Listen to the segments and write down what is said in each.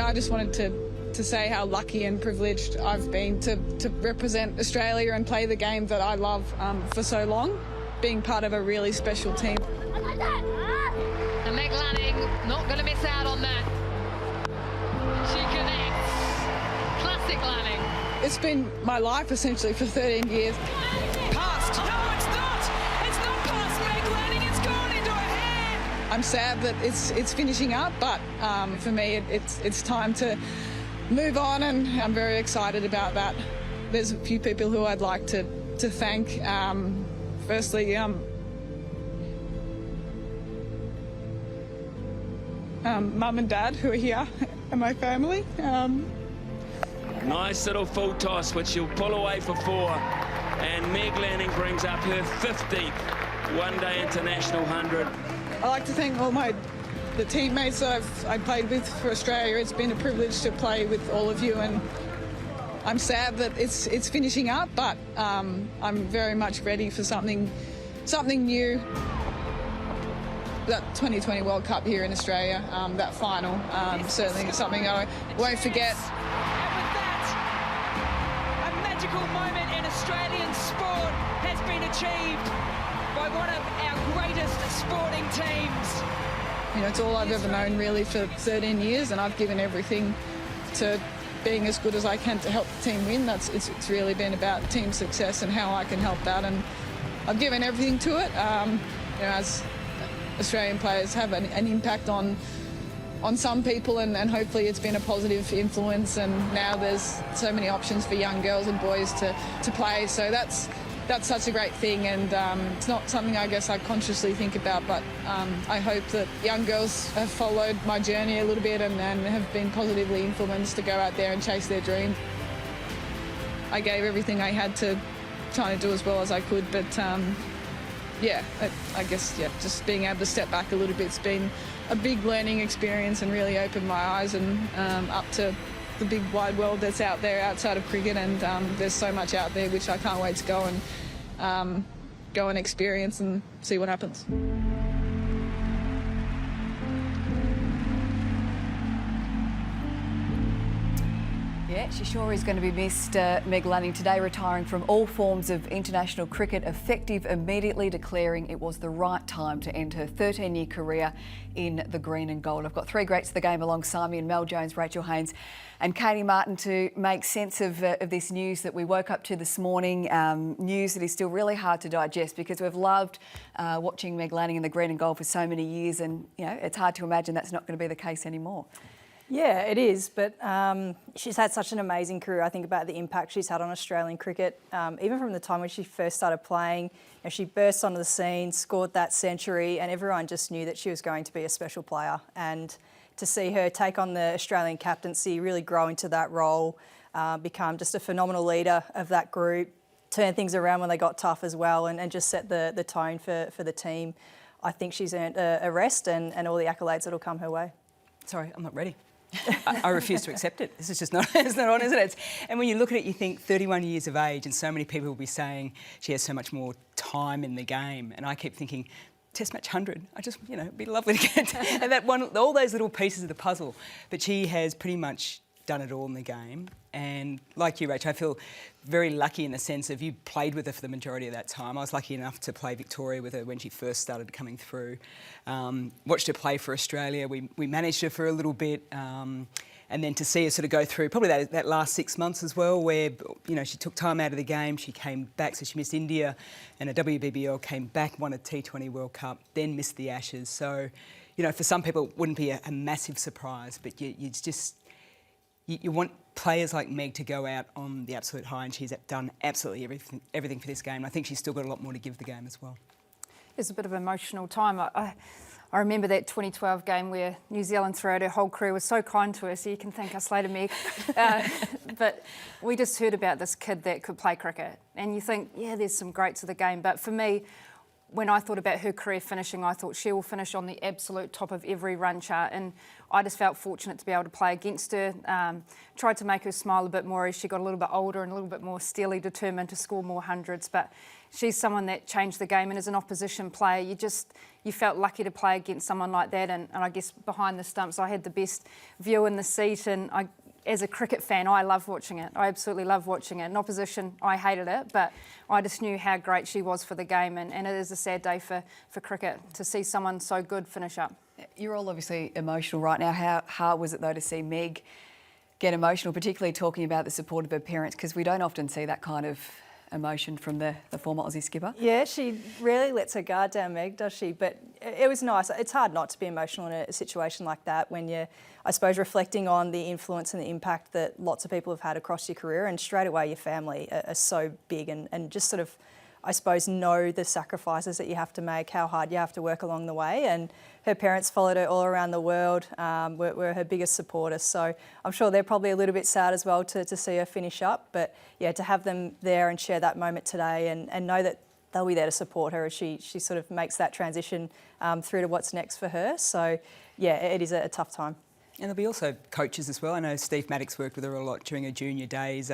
I just wanted to say how lucky and privileged I've been to represent Australia and play the game that I love for so long, being part of a really special team. And Meg Lanning not going to miss out on that. She connects. Classic Lanning. It's been my life essentially for 13 years. Passed. No, it's not. It's not past Meg Lanning. It's gone into her hand. I'm sad that it's finishing up, but for me it's time to move on, and I'm very excited about that. There's a few people who I'd like to thank. Firstly, Mum and Dad, who are here, and my family. Nice little full toss, which she'll pull away for 4. And Meg Lanning brings up her 50th one-day international 100. I'd like to thank all the teammates that I played with for Australia. It's been a privilege to play with all of you, and I'm sad that it's finishing up, but I'm very much ready for something new. That 2020 World Cup here in Australia, that final, certainly something I won't forget. And with that, a magical moment in Australian sport has been achieved by one of our greatest sporting teams. You know, it's all I've ever known really for 13 years, and I've given everything to being as good as I can to help the team win. It's really been about team success and how I can help that, and I've given everything to it. You know, as Australian players have an impact on some people, and hopefully it's been a positive influence, and now there's so many options for young girls and boys to play, so that's such a great thing, and it's not something I guess I consciously think about, but I hope that young girls have followed my journey a little bit and have been positively influenced to go out there and chase their dream. I gave everything I had to try to do as well as I could, but yeah, I guess, yeah, just being able to step back a little bit's been a big learning experience and really opened my eyes and up to the big wide world that's out there outside of cricket, and there's so much out there which I can't wait to go and experience and see what happens. Yeah, she sure is going to be missed, Meg Lanning, today retiring from all forms of international cricket, effective immediately declaring it was the right time to end her 13-year career in the green and gold. I've got 3 greats of the game alongside me, and Mel Jones, Rachel Haynes and Katie Martin, to make sense of this news that we woke up to this morning, news that is still really hard to digest because we've loved watching Meg Lanning in the green and gold for so many years, and you know, it's hard to imagine that's not going to be the case anymore. Yeah, it is, but she's had such an amazing career. I think about the impact she's had on Australian cricket, even from the time when she first started playing. You know, she burst onto the scene, scored that century, and everyone just knew that she was going to be a special player. And to see her take on the Australian captaincy, really grow into that role, become just a phenomenal leader of that group, turn things around when they got tough as well, and just set the tone for the team. I think she's earned a rest and all the accolades that'll come her way. Sorry, I'm not ready. I refuse to accept it. This is just not, it's not on, is it? And when you look at it, you think 31 years of age, and so many people will be saying she has so much more time in the game. And I keep thinking, Test match 100, you know, it'd be lovely to get and that one, all those little pieces of the puzzle. But she has pretty much done it all in the game. And like you, Rach, I feel very lucky in the sense of you played with her for the majority of that time. I was lucky enough to play Victoria with her when she first started coming through. Watched her play for Australia. We managed her for a little bit. And then to see her sort of go through probably that last 6 months as well, where, you know, she took time out of the game, she came back, so she missed India and a WBBL, came back, won a T20 World Cup, then missed the Ashes. So, you know, for some people it wouldn't be a massive surprise, but you want players like Meg to go out on the absolute high, and she's done absolutely everything for this game. I think she's still got a lot more to give the game as well. It's a bit of an emotional time. I remember that 2012 game where New Zealand throughout her whole career was so kind to her, so you can thank us later, Meg. But we just heard about this kid that could play cricket, and you think, yeah, there's some greats of the game. But for me, when I thought about her career finishing, I thought she will finish on the absolute top of every run chart, and I just felt fortunate to be able to play against her. Tried to make her smile a bit more as she got a little bit older and a little bit more steely determined to score more hundreds, but she's someone that changed the game, and as an opposition player, you felt lucky to play against someone like that, and I guess behind the stumps I had the best view in the seat, and as a cricket fan, I love watching it. I absolutely love watching it. In opposition, I hated it, but I just knew how great she was for the game, and it is a sad day for cricket to see someone so good finish up. You're all obviously emotional right now. How hard was it, though, to see Meg get emotional, particularly talking about the support of her parents, because we don't often see that kind of emotion from the former Aussie skipper? Yeah, she rarely lets her guard down, Meg, does she? But it was nice. It's hard not to be emotional in a situation like that when you're, I suppose, reflecting on the influence and the impact that lots of people have had across your career, and straight away your family are so big, and just sort of, I suppose, know the sacrifices that you have to make, how hard you have to work along the way. And her parents followed her all around the world, were her biggest supporters. So I'm sure they're probably a little bit sad as well to see her finish up. But yeah, to have them there and share that moment today, and know that they'll be there to support her as she sort of makes that transition through to what's next for her. So yeah, it is a tough time. And there'll be also coaches as well. I know Steve Maddox worked with her a lot during her junior days.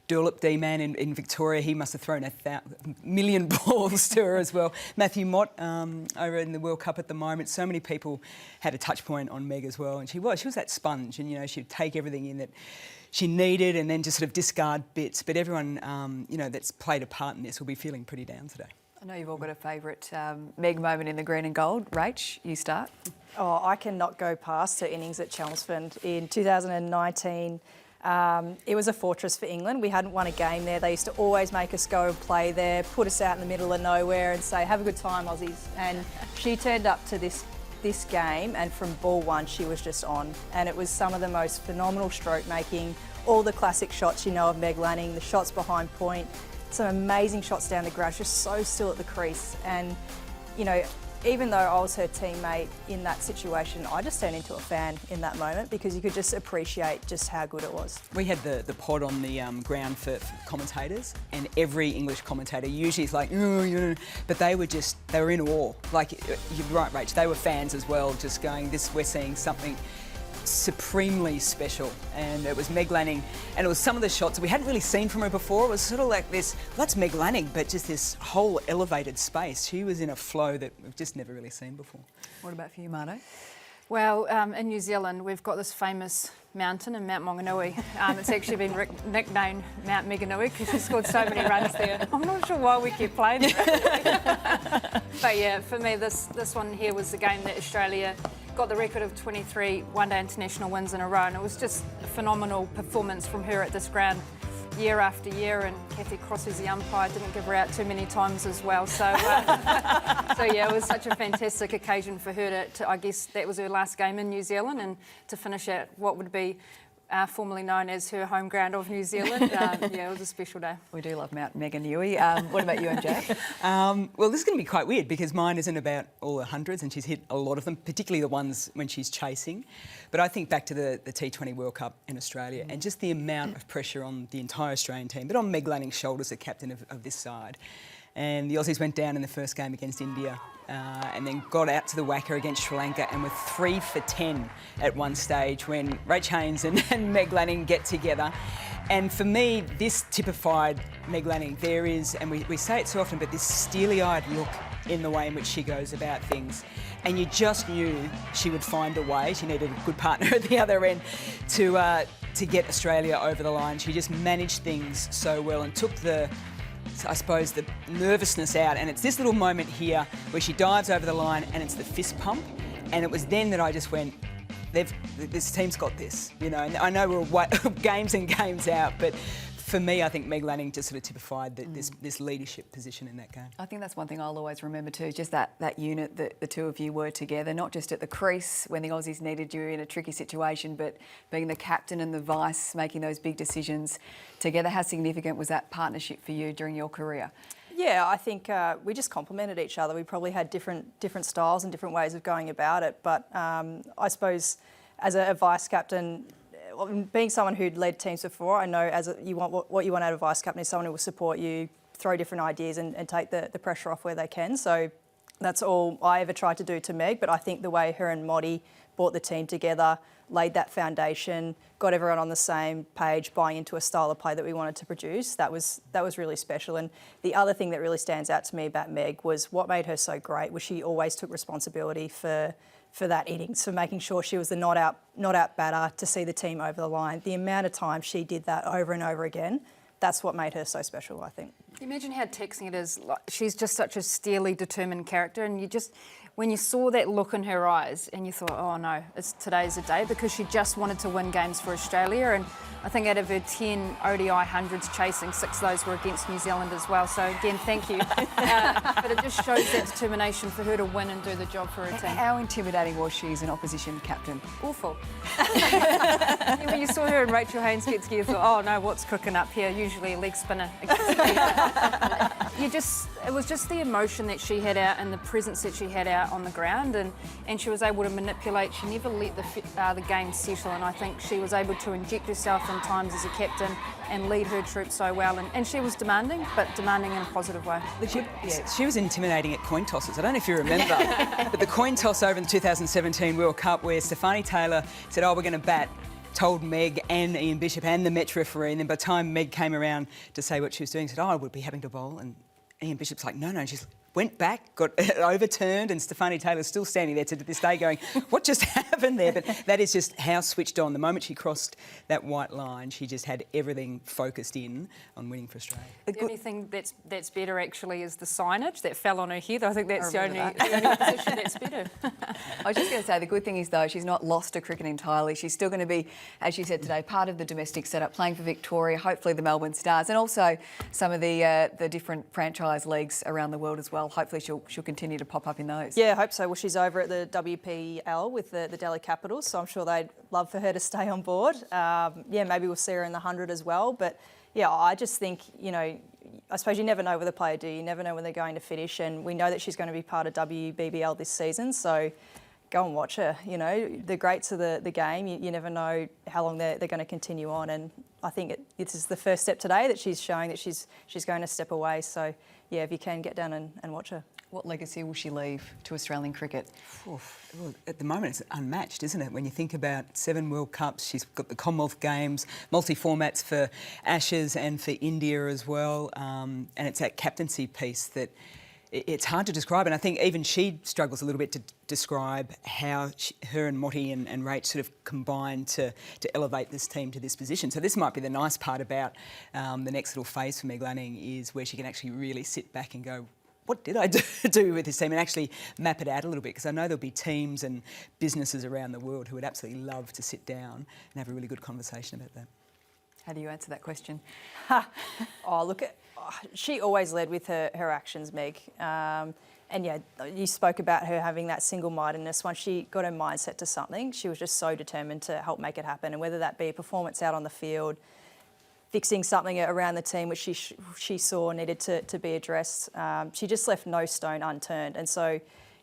Dulip, D-Man in Victoria, he must have thrown a million balls to her as well. Matthew Mott over in the World Cup at the moment. So many people had a touch point on Meg as well. And she was that sponge, and, you know, she'd take everything in that she needed and then just sort of discard bits. But everyone, you know, that's played a part in this will be feeling pretty down today. I know you've all got a favourite Meg moment in the green and gold. Rach, you start. Oh, I cannot go past her innings at Chelmsford in 2019. It was a fortress for England. We hadn't won a game there. They used to always make us go and play there, put us out in the middle of nowhere and say, have a good time, Aussies. And she turned up to this game, and from ball one, she was just on. And it was some of the most phenomenal stroke making, all the classic shots you know of Meg Lanning, the shots behind point, some amazing shots down the ground, just so still at the crease. And, you know, even though I was her teammate in that situation, I just turned into a fan in that moment, because you could just appreciate just how good it was. We had the pod on the ground for commentators, and every English commentator usually is like, oh, you know, but they were in awe. Like, you're right, Rach, they were fans as well, just going, we're seeing something supremely special. And it was Meg Lanning, and it was some of the shots we hadn't really seen from her before. It was sort of like this, well, that's Meg Lanning, but just this whole elevated space. She was in a flow that we've just never really seen before. What about for you, Marto? Well, in New Zealand, we've got this famous mountain in Mount Maunganui. It's actually been nicknamed Mount Meganui because she scored so many runs there. I'm not sure why we keep playing it. But yeah, for me, this one here was the game that Australia got the record of 23 one-day international wins in a row, and it was just a phenomenal performance from her at this ground year after year. And Kathy Cross, who's the umpire, didn't give her out too many times as well. So, so yeah, it was such a fantastic occasion for her to, I guess that was her last game in New Zealand, and to finish at what would be formerly known as her home ground of New Zealand. Yeah, it was a special day. We do love Mount Meganui. What about you, MJ? Well, this is going to be quite weird because mine isn't about all the hundreds, and she's hit a lot of them, particularly the ones when she's chasing. But I think back to the T20 World Cup in Australia, and just the amount of pressure on the entire Australian team, but on Meg Lanning's shoulders, the captain of this side. And the Aussies went down in the first game against India, and then got out to the whacker against Sri Lanka, and were 3 for 10 at one stage when Rach Haynes and Meg Lanning get together. And for me, this typified Meg Lanning. There is, and we say it so often, but this steely-eyed look in the way in which she goes about things. And you just knew she would find a way. She needed a good partner at the other end to get Australia over the line. She just managed things so well and took I suppose the nervousness out, and it's this little moment here where she dives over the line and it's the fist pump, and it was then that I just went, this team's got this, you know. And I know we're games and games out, but for me, I think Meg Lanning just sort of typified this leadership position in that game. I think that's one thing I'll always remember too, just that unit that the two of you were together, not just at the crease when the Aussies needed you in a tricky situation, but being the captain and the vice, making those big decisions together. How significant was that partnership for you during your career? Yeah, I think we just complemented each other. We probably had different styles and different ways of going about it, but I suppose as a vice captain, being someone who'd led teams before, I know what you want out of a vice captain is someone who will support you, throw different ideas and take the pressure off where they can. So That's all I ever tried to do to Meg, but I think the way her and Motty brought the team together, laid that foundation, got everyone on the same page, buying into a style of play that we wanted to produce, that was really special. And the other thing that really stands out to me about Meg was what made her so great was she always took responsibility for that innings, for making sure she was the not out batter to see the team over the line. The amount of time she did that over and over again, that's what made her so special, I think. Imagine how taxing it is. Like, she's just such a steely, determined character, and when you saw that look in her eyes and you thought, oh no, today's the day, because she just wanted to win games for Australia. And I think out of her 10 ODI hundreds chasing, 6 of those were against New Zealand as well. So again, thank you. But it just shows that determination for her to win and do the job for her team. How intimidating was she as an opposition captain? Awful. When you saw her and Rachel Haynes get scared, you thought, oh no, what's cooking up here? Usually a leg spinner. It was just the emotion that she had out and the presence that she had out on the ground, and she was able to manipulate. She never let the game settle, and I think she was able to inject herself in times as a captain and lead her troops so well. And she was demanding, but demanding in a positive way. She was intimidating at coin tosses. I don't know if you remember, but the coin toss over in the 2017 World Cup where Stefanie Taylor said, oh, we're going to bat, told Meg and Ian Bishop and the Met referee, and then by the time Meg came around to say what she was doing, said, oh, I would be having to bowl, and Ian Bishop's like, no, and she went back, got it overturned, and Stefanie Taylor's still standing there to this day going, what just happened there? But that is just how switched on. The moment she crossed that white line, she just had everything focused in on winning for Australia. The only thing that's better actually is the signage that fell on her head. I think that's the only position that's better. I was just going to say, the good thing is, though, she's not lost to cricket entirely. She's still going to be, as you said today, part of the domestic setup, playing for Victoria, hopefully the Melbourne Stars, and also some of the different franchise leagues around the world as well. Hopefully she'll continue to pop up in those. Yeah, I hope so. Well, she's over at the WPL with the Delhi Capitals, so I'm sure they'd love for her to stay on board. Yeah, maybe we'll see her in the 100 as well. But yeah, I just think, I suppose you never know with a player, do you? You never know when they're going to finish, and we know that she's going to be part of WBBL this season, so go and watch her. The greats of the game, you never know how long they're going to continue on, and I think this is the first step today that she's showing that she's going to step away. So yeah, if you can, get down and watch her. What legacy will she leave to Australian cricket? Well, at the moment, it's unmatched, isn't it? When you think about 7 World Cups, she's got the Commonwealth Games, multi-formats for Ashes and for India as well, and it's that captaincy piece that it's hard to describe, and I think even she struggles a little bit to describe how her and Motty and Rach sort of combined to elevate this team to this position. So this might be the nice part about the next little phase for Meg Lanning, is where she can actually really sit back and go, what did I do with this team, and actually map it out a little bit, because I know there'll be teams and businesses around the world who would absolutely love to sit down and have a really good conversation about that. How do you answer that question? She always led with her actions, Meg. And yeah, you spoke about her having that single-mindedness. Once she got her mindset to something, she was just so determined to help make it happen. And whether that be a performance out on the field, fixing something around the team which she saw needed to be addressed, she just left no stone unturned. And so,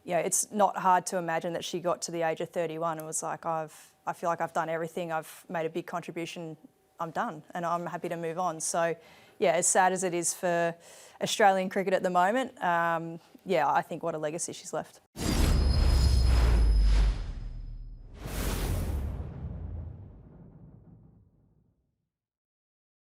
it's not hard to imagine that she got to the age of 31 and was like, I feel like I've done everything, I've made a big contribution, I'm done, and I'm happy to move on. So, yeah, as sad as it is for Australian cricket at the moment, I think what a legacy she's left.